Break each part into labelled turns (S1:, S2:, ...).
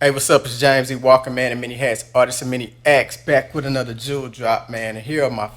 S1: Hey, what's up? It's James E. Walker, man, and many hats, artist of many acts, back with another jewel drop, man. And here are my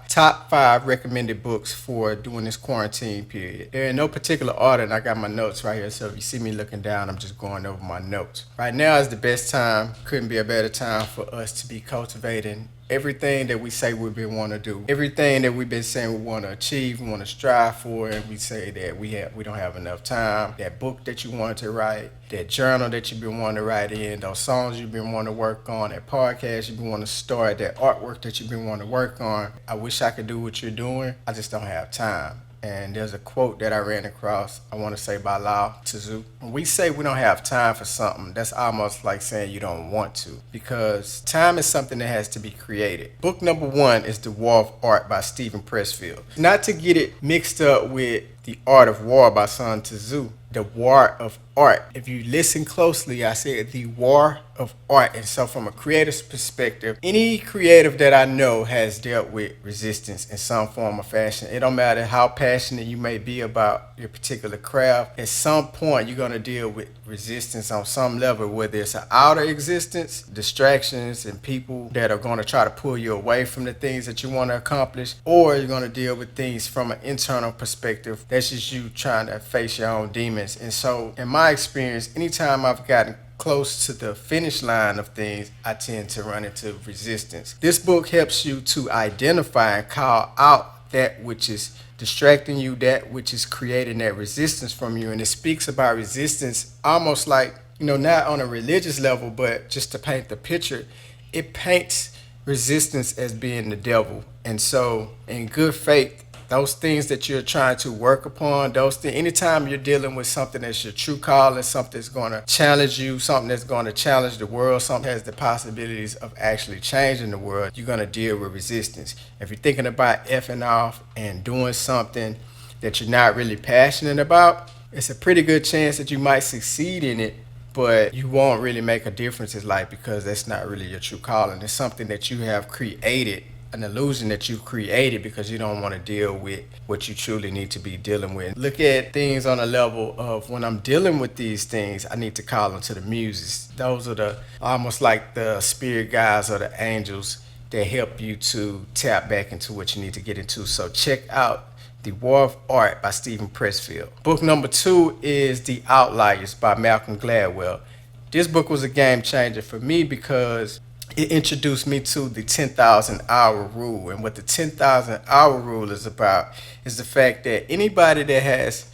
S1: top five recommended books for during this quarantine period. They're in no particular order, and I got my notes right here. So if you see me looking down, I'm just going over my notes. Right now is the best time. Couldn't be a better time for us to be cultivating everything that we say we've been want to do, everything that we've been saying we want to achieve, we want to strive for, and we say that we don't have enough time. That book that you wanted to write, that journal that you've been wanting to write in, those songs you've been wanting to work on, that podcast you've been wanting to start, that artwork that you've been wanting to work on. I wish I could do what you're doing. I just don't have time. And there's a quote that I ran across, I want to say by Lao Tzu. When we say we don't have time for something, that's almost like saying you don't want to, because time is something that has to be created. Book number one is The War of Art by Stephen Pressfield. Not to get it mixed up with The Art of War by Sun Tzu. The War of Art. If you listen closely, I said the War of Art. And so from a creator's perspective, any creative that I know has dealt with resistance in some form or fashion. It don't matter how passionate you may be about your particular craft. At some point, you're going to deal with resistance on some level, whether it's an outer existence, distractions, and people that are going to try to pull you away from the things that you want to accomplish, or you're going to deal with things from an internal perspective. That's just you trying to face your own demons. And so, in my experience, anytime I've gotten close to the finish line of things, I tend to run into resistance. This book helps you to identify and call out that which is distracting you, that which is creating that resistance from you. And it speaks about resistance almost like, not on a religious level, but just to paint the picture, it paints resistance as being the devil. And so, in good faith, those things that you're trying to work upon, those things, anytime you're dealing with something that's your true calling, something that's going to challenge you, something that's going to challenge the world, something that has the possibilities of actually changing the world, you're going to deal with resistance. If you're thinking about effing off and doing something that you're not really passionate about, it's a pretty good chance that you might succeed in it, but you won't really make a difference in life because that's not really your true calling. It's something that you have created, an illusion that you created because you don't want to deal with what you truly need to be dealing with. Look at things on a level of when I'm dealing with these things, I need to call them to the muses. Those are the almost like the spirit guides or the angels that help you to tap back into what you need to get into. So check out The War of Art by Stephen Pressfield. Book number two is The Outliers by Malcolm Gladwell. This book was a game changer for me because it introduced me to the 10,000 hour rule. And what the 10,000 hour rule is about is the fact that anybody that has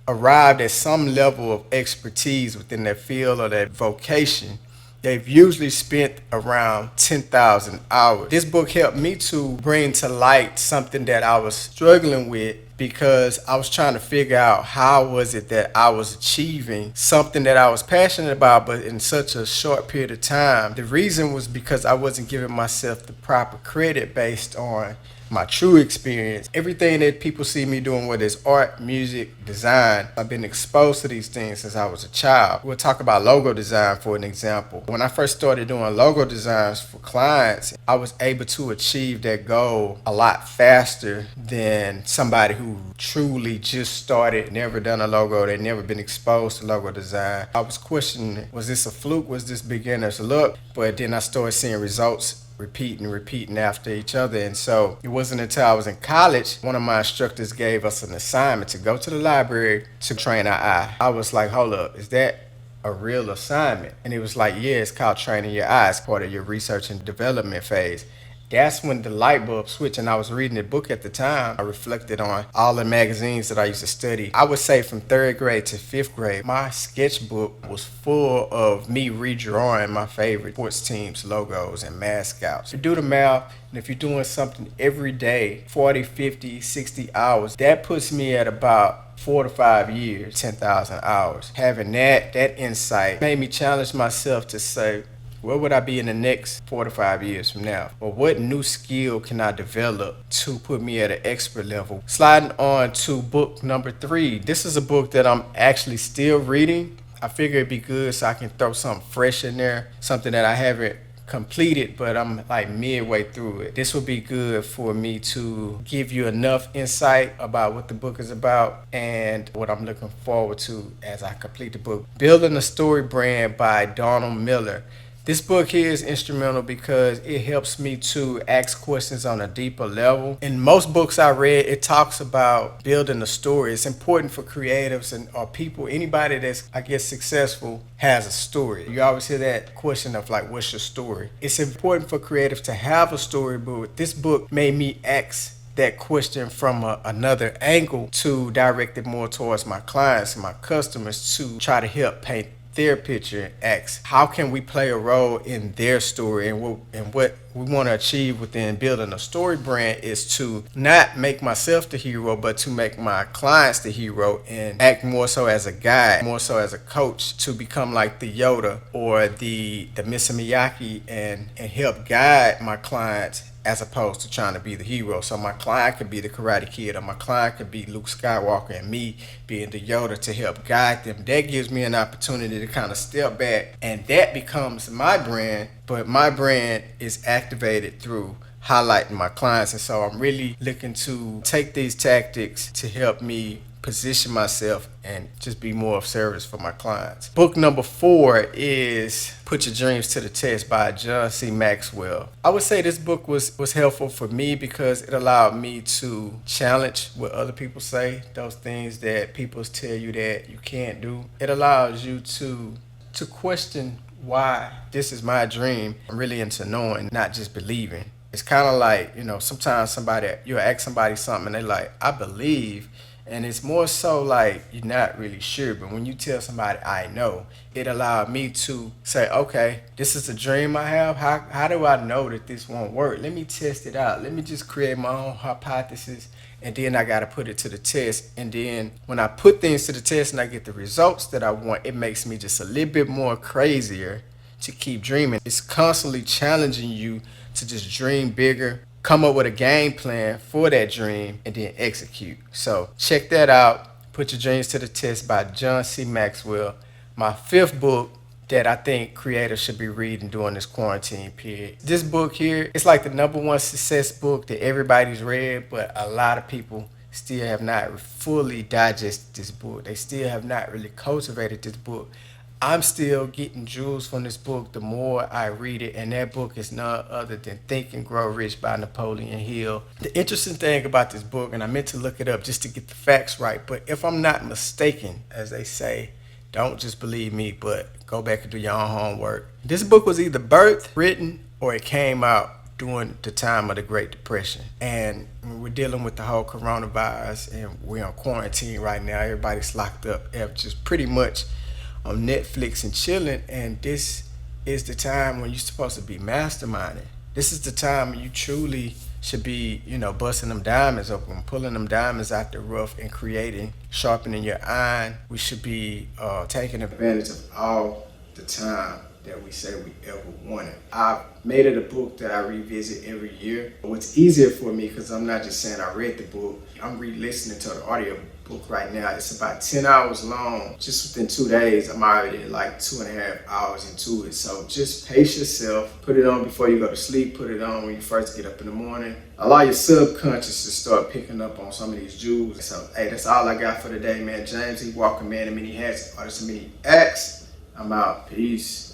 S1: arrived at some level of expertise within their field or their vocation, they've usually spent around 10,000 hours. This book helped me to bring to light something that I was struggling with, because I was trying to figure out how was it that I was achieving something that I was passionate about, but in such a short period of time. The reason was because I wasn't giving myself the proper credit based on my true experience. Everything that people see me doing, whether it's art, music, design, I've been exposed to these things since I was a child. We'll talk about logo design for an example. When I first started doing logo designs for clients, I was able to achieve that goal a lot faster than somebody who truly just started, never done a logo, they'd never been exposed to logo design. I was questioning, was this a fluke? Was this beginner's luck? But then I started seeing results repeating after each other. And so it wasn't until I was in college, one of my instructors gave us an assignment to go to the library to train our eye. I was like, hold up, is that a real assignment? And it was like, yeah, it's called training your eyes, part of your research and development phase. That's when the light bulb switched, and I was reading the book at the time. I reflected on all the magazines that I used to study. I would say from third grade to fifth grade, my sketchbook was full of me redrawing my favorite sports teams, logos, and mascots. You do the math, and if you're doing something every day, 40, 50, 60 hours, that puts me at about 4 to 5 years, 10,000 hours. Having that insight made me challenge myself to say, where would I be in the next 4 to 5 years from now? Or what new skill can I develop to put me at an expert level? Sliding on to book number three. This is a book that I'm actually still reading. I figure it'd be good so I can throw something fresh in there, something that I haven't completed, but I'm like midway through it. This will be good for me to give you enough insight about what the book is about and what I'm looking forward to as I complete the book. Building a Story Brand by Donald Miller. This book here is instrumental because it helps me to ask questions on a deeper level. In most books I read, it talks about building a story. It's important for creatives and or people, anybody that's, I guess, successful has a story. You always hear that question of like, what's your story? It's important for creatives to have a story, but this book made me ask that question from another angle to direct it more towards my clients and my customers to try to help paint their picture and ask how can we play a role in their story, and what we want to achieve within building a story brand is to not make myself the hero, but to make my clients the hero and act more so as a guide, more so as a coach, to become like the Yoda or the Mr. Miyagi and help guide my clients as opposed to trying to be the hero. So my client could be the Karate Kid, or my client could be Luke Skywalker, and me being the Yoda to help guide them. That gives me an opportunity to kind of step back, and that becomes my brand, but my brand is activated through highlighting my clients. And so I'm really looking to take these tactics to help me position myself and just be more of service for my clients. Book number 4 is Put Your Dreams to the Test by John C. Maxwell. I would say this book was helpful for me because it allowed me to challenge what other people say, those things that people tell you that you can't do. It allows you to question why this is my dream. I'm really into knowing, not just believing. It's kind of like, sometimes you'll ask somebody something and they're like, I believe. And it's more so like you're not really sure. But when you tell somebody, I know, it allowed me to say, okay, this is a dream I have. How do I know that this won't work? Let me test it out. Let me just create my own hypothesis. And then I got to put it to the test. And then when I put things to the test and I get the results that I want, it makes me just a little bit more crazier to keep dreaming. It's constantly challenging you to just dream bigger, come up with a game plan for that dream, and then execute. So check that out. Put Your Dreams to the Test by John C. Maxwell. My 5th book that I think creators should be reading during this quarantine period. This book here, it's like the #1 success book that everybody's read, but a lot of people still have not fully digested this book. They still have not really cultivated this book. I'm still getting jewels from this book the more I read it, and that book is none other than Think and Grow Rich by Napoleon Hill. The interesting thing about this book, and I meant to look it up just to get the facts right, but if I'm not mistaken, as they say, don't just believe me, but go back and do your own homework. This book was either birthed, written, or it came out during the time of the Great Depression. And we're dealing with the whole coronavirus, and we're on quarantine right now. Everybody's locked up, just pretty much on Netflix and chilling, and this is the time when you're supposed to be masterminding. This is the time you truly should be, busting them diamonds open, pulling them diamonds out the rough and creating, sharpening your iron. We should be taking advantage of all the time that we say we ever wanted. I've made it a book that I revisit every year. What's easier for me, because I'm not just saying I read the book, I'm re-listening to the audio book right now. It's about 10 hours long. Just within 2 days, I'm already like 2.5 hours into it. So just pace yourself. Put it on before you go to sleep. Put it on when you first get up in the morning. Allow your subconscious to start picking up on some of these jewels. So, hey, that's all I got for today, man. James E. Walker, man of many hats, artist of many acts. I'm out. Peace.